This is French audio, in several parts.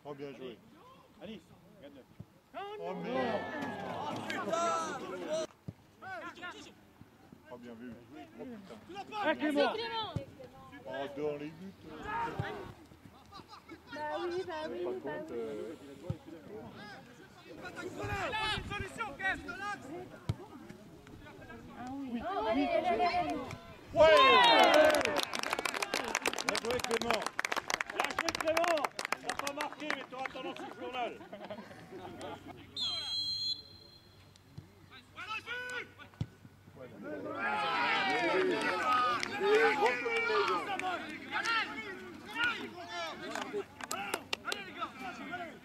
Oh, bien joué. Alice, regarde-le. Oh merde. Oh bien vu. Oh putain. Ah, Clément. Oh dans les buts. Bah oui, bah oui, Par bah contre, Ah oui. Oh, allez. ouais. Bien joué, Clément. Bien joué, Clément. T'as pas marqué, mais t'auras tendance sur le journal.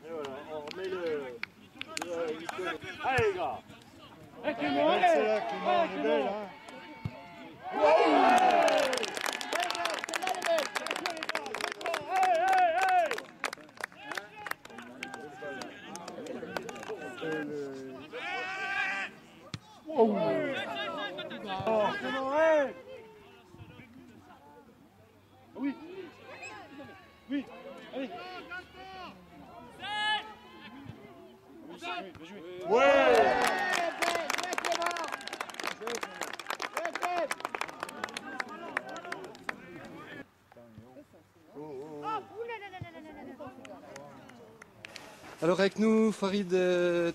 Et voilà, on remet le allez les gars. C'est là que Clément est belle, hein. Oui. Oui. Allez. Ouais. Alors avec nous, Farid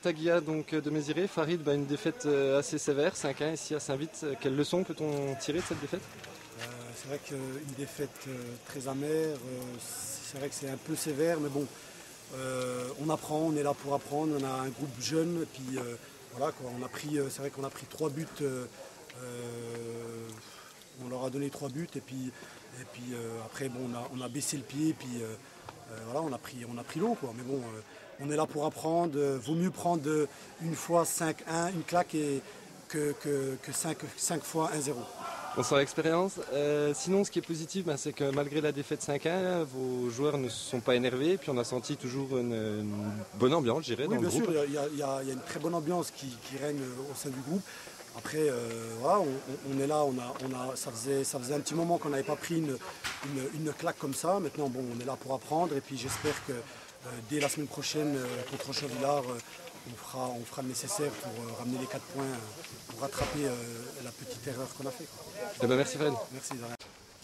Taguia donc, de Méziré. Farid, une défaite assez sévère, 5-1 ici à Saint-Vite. Quelle leçon peut-on tirer de cette défaite? C'est vrai qu'une défaite très amère, c'est vrai que c'est un peu sévère, mais bon, on apprend, on est là pour apprendre, on a un groupe jeune, et puis voilà quoi, on a pris, c'est vrai qu'on a pris 3 buts, on leur a donné 3 buts, et puis après bon, on a baissé le pied, et puis voilà, on a pris l'eau quoi, mais bon, on est là pour apprendre, vaut mieux prendre une fois 5-1, une claque, que 5 fois 1-0. On sent l'expérience. Sinon, ce qui est positif, c'est que malgré la défaite 5-1, vos joueurs ne se sont pas énervés. Et puis on a senti toujours une bonne ambiance, je dirais, oui, dans le groupe. Oui, bien sûr, il y a une très bonne ambiance qui règne au sein du groupe. Après, voilà, on est là, ça faisait un petit moment qu'on n'avait pas pris une claque comme ça. Maintenant, bon, on est là pour apprendre. Et puis j'espère que dès la semaine prochaine, contre Chauvillard, on fera le nécessaire pour ramener les 4 points, pour rattraper la petite erreur qu'on a fait. Eh ben, merci Fred. Merci de rien.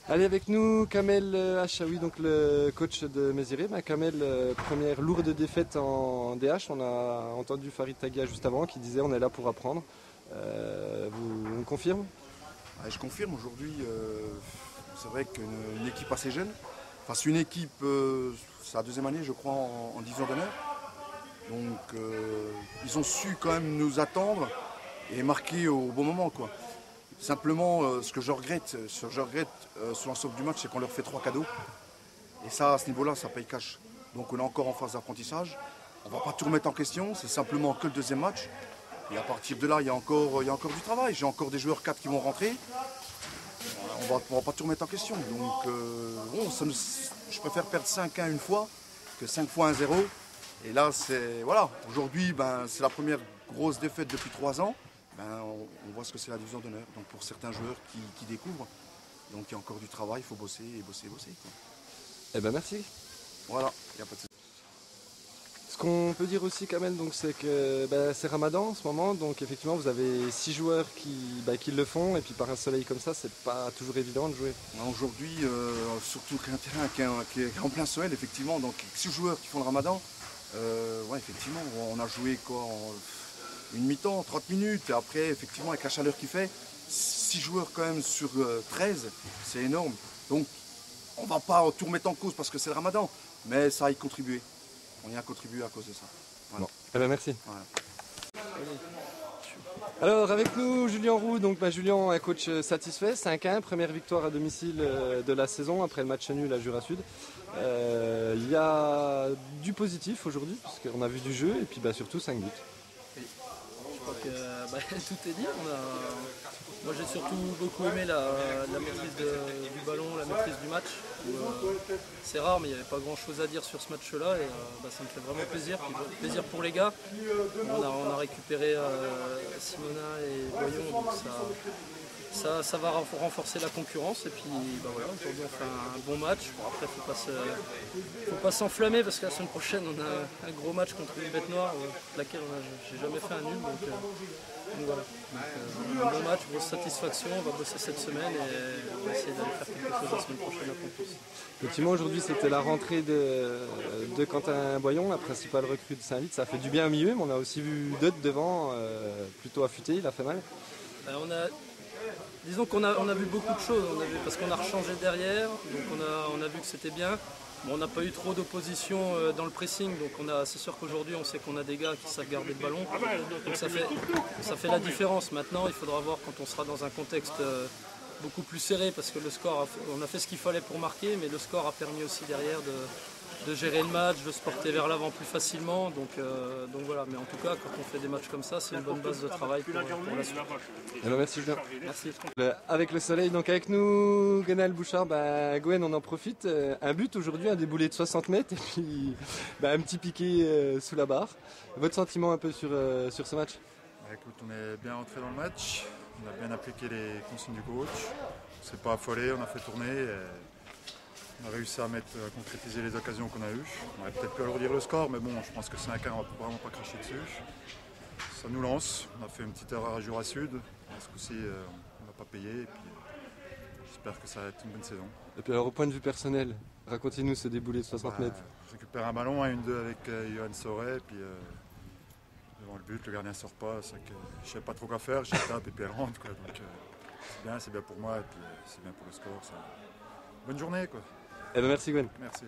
Allez avec nous Kamel Achaoui, donc le coach de Méziré. Kamel, première lourde défaite en DH. On a entendu Farid Taguia juste avant qui disait on est là pour apprendre. On confirme? Je confirme aujourd'hui, c'est vrai qu'une équipe assez jeune, enfin c'est une équipe, c'est la 2e année je crois en division d'honneur. Donc ils ont su quand même nous attendre et marquer au bon moment quoi. Simplement ce que je regrette sur l'ensemble du match, c'est qu'on leur fait 3 cadeaux. Et ça, à ce niveau-là, ça paye cash. Donc on est encore en phase d'apprentissage. On ne va pas tout remettre en question, c'est simplement que le 2e match. Et à partir de là, il y a encore du travail. J'ai encore des joueurs 4 qui vont rentrer. On va pas tout remettre en question. Donc bon, je préfère perdre 5-1 une fois que 5 fois 1-0. Et là, voilà. Aujourd'hui, c'est la première grosse défaite depuis 3 ans. On voit ce que c'est la division d'honneur. Donc pour certains joueurs qui découvrent, donc il y a encore du travail, il faut bosser et bosser, quoi. Eh ben merci. Voilà, il n'y a pas de souci. Ce qu'on peut dire aussi Kamel, donc c'est que c'est Ramadan en ce moment, donc effectivement vous avez 6 joueurs qui le font, et puis par un soleil comme ça, c'est pas toujours évident de jouer. Aujourd'hui, surtout un terrain qui est en plein soleil, effectivement, donc 6 joueurs qui font le Ramadan, ouais, effectivement, on a joué quoi, une mi-temps, 30 minutes, et après, effectivement, avec la chaleur qu'il fait, 6 joueurs quand même sur 13, c'est énorme. Donc, on ne va pas tout remettre en cause parce que c'est le Ramadan, mais ça a y contribué. On y a contribué à cause de ça. Voilà. Bon. Eh ben merci. Voilà. Alors avec nous Julien Roux, donc Julien est coach satisfait, 5-1, première victoire à domicile de la saison après le match nul à Jura Sud. Il y a du positif aujourd'hui puisqu'on a vu du jeu et puis surtout 5 buts. Je crois que tout est dit. Moi j'ai surtout beaucoup aimé la maîtrise du ballon, la maîtrise du match. C'est rare mais il n'y avait pas grand chose à dire sur ce match-là et ça me fait vraiment plaisir. Puis, plaisir pour les gars. On a récupéré Simona et Boyon, donc ça va renforcer la concurrence. Et puis bah voilà, aujourd'hui on fait un bon match. Bon, après faut pas s'enflammer parce que la semaine prochaine on a un gros match contre une bête noire, laquelle j'ai jamais fait un nul. Donc voilà. Donc, un bon match, grosse satisfaction. On va bosser cette semaine et on va essayer d'aller faire quelque chose la semaine prochaine à Campus. Effectivement, aujourd'hui c'était la rentrée de Quentin Boyon, la principale recrue de Saint-Vith. Ça fait du bien au milieu, mais on a aussi vu d'autres devant, plutôt affûté, il a fait mal. Disons qu'on a vu beaucoup de choses, parce qu'on a rechangé derrière, donc on a vu que c'était bien. Bon, on n'a pas eu trop d'opposition dans le pressing, donc c'est sûr qu'aujourd'hui on sait qu'on a des gars qui savent garder le ballon, donc ça fait la différence. Maintenant il faudra voir quand on sera dans un contexte beaucoup plus serré, parce que le score, on a fait ce qu'il fallait pour marquer, mais le score a permis aussi derrière de gérer le match, de se porter vers l'avant plus facilement. Donc voilà, mais en tout cas, quand on fait des matchs comme ça, c'est une bonne base de travail pour la suite. Alors, merci Julien. Merci. Avec le soleil, donc avec nous, Gwenaël Bouchard, Gwen, on en profite. Un but aujourd'hui, un déboulé de 60 mètres et puis un petit piqué sous la barre. Votre sentiment un peu sur ce match? Écoute, on est bien rentré dans le match, on a bien appliqué les consignes du coach, on ne s'est pas affolé, on a fait tourner. On a réussi à concrétiser les occasions qu'on a eues. On aurait peut-être pu alourdir le score, mais bon, je pense que 5-1, on ne va vraiment pas cracher dessus. Ça nous lance. On a fait une petite erreur à Jura Sud. Ce coup-ci, on ne va pas payer. Et puis, j'espère que ça va être une bonne saison. Et puis alors, au point de vue personnel, racontez-nous ce déboulé de 60 mètres. Je récupère un ballon, 1-2 avec Johan Sauret. Puis devant le but, le gardien ne sort pas. Je ne savais pas trop quoi faire. Je tape et puis elle rentre. Quoi. Donc c'est bien pour moi. Et puis c'est bien pour le score. Bonne journée, quoi. Merci Gwen. Merci.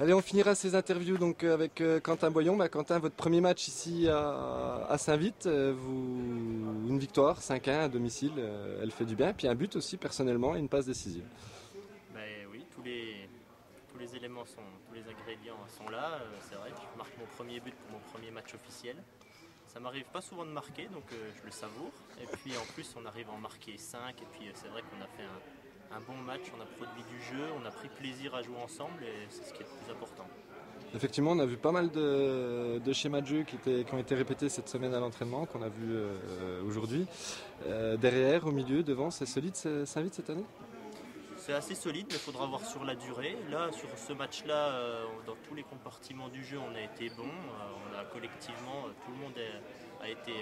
Allez, on finira ces interviews donc avec Quentin Boyon. Quentin, votre premier match ici à Saint-Vith, une victoire, 5-1 à domicile, elle fait du bien. Puis un but aussi personnellement et une passe décisive. Oui, tous les éléments tous les ingrédients sont là. C'est vrai que je marque mon premier but pour mon premier match officiel. Ça m'arrive pas souvent de marquer, donc je le savoure. Et puis en plus, on arrive à en marquer 5. Et puis c'est vrai qu'on a fait un bon match, on a produit du jeu, on a pris plaisir à jouer ensemble et c'est ce qui est le plus important. Effectivement, on a vu pas mal de schémas de jeu qui ont été répétés cette semaine à l'entraînement, qu'on a vu aujourd'hui. Derrière, au milieu, devant, c'est solide Saint-Vith cette année? C'est assez solide, mais il faudra voir sur la durée. Là, sur ce match-là, dans tous les compartiments du jeu, on a été bon. On a collectivement, tout le monde a été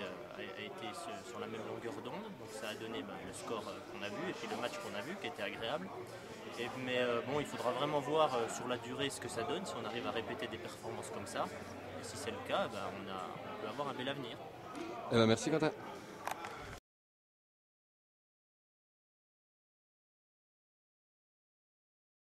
sur la même longueur d'onde. Donc ça a donné le score qu'on a vu et puis le match qu'on a vu qui était agréable. Mais il faudra vraiment voir sur la durée ce que ça donne, si on arrive à répéter des performances comme ça. Et si c'est le cas, on peut avoir un bel avenir. Merci Quentin.